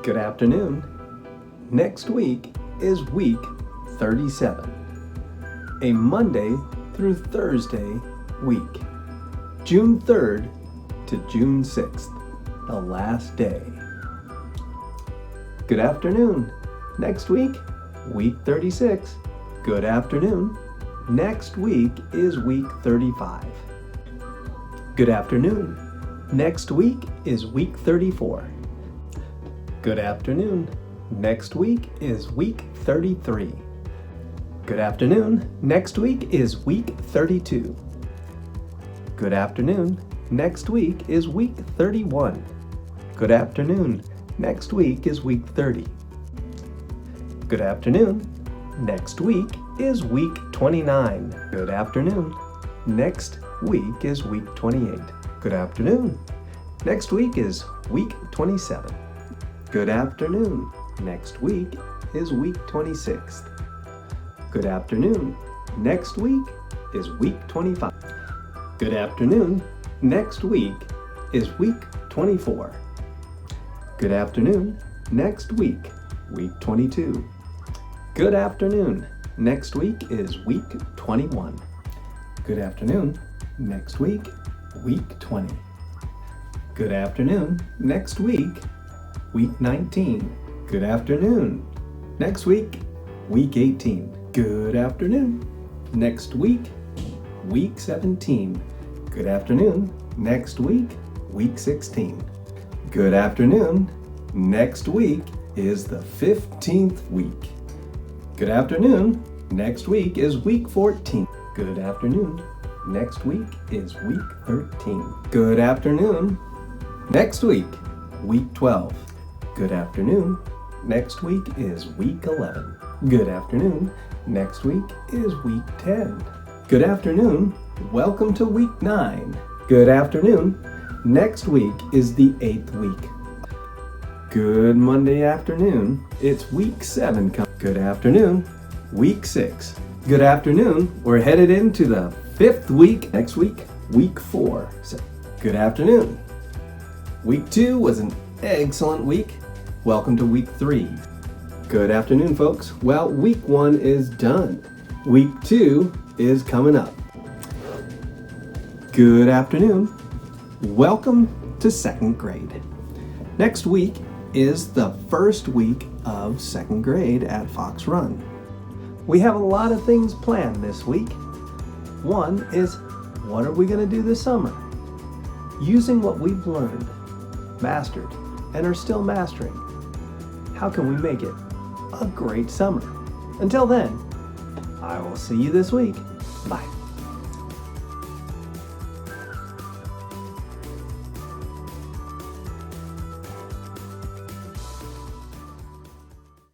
Good afternoon. Next week is week 37, a Monday through Thursday week, June 3rd to June 6th, the last day. Good afternoon. Next week, week 36. Good afternoon. Next week is week 35. Good afternoon. Next week is week 34. Good afternoon. Next week is week 33. Good afternoon. Next week is week 32. Good afternoon. Next week is week 31. Good afternoon. Next week is week 30. Good afternoon. Next week is week 29. Good afternoon. Next week is week 28. Good afternoon. Next week is week 27. Good afternoon. Next week is week 26. Good afternoon. Next week is week 25. Good afternoon. Next week is week 24. Good afternoon. Next week, week 22. Good afternoon. Next week is week 21. Good afternoon. Next week, week 20. Good afternoon. Next week, week 19. Good afternoon. Next week, week 18. Good afternoon. Next week, week 17. Good afternoon. Next week, week 16. Good afternoon. Next week is the 15th week. Good afternoon. Next week is week 14. Good afternoon. Next week is week 13. Good afternoon. Next week, week 12. Good afternoon. Next week is week 11. Good afternoon. Next week is week 10. Good afternoon. Welcome to week 9. Good afternoon. Next week is the 8th week. Good Monday afternoon. It's week 7. Good afternoon. Week 6. Good afternoon. We're headed into the 5th week. Next week, week 4. So, good afternoon. Week 2 was an excellent week. Welcome to week 3. Good afternoon, folks. Well, week 1 is done. Week 2 is coming up. Good afternoon. Welcome to 2nd grade. Next week is the first week of 2nd grade at Fox Run. We have a lot of things planned this week. One is, what are we going to do this summer? Using what we've learned, mastered, and are still mastering, how can we make it a great summer? Until then, I will see you this week. Bye.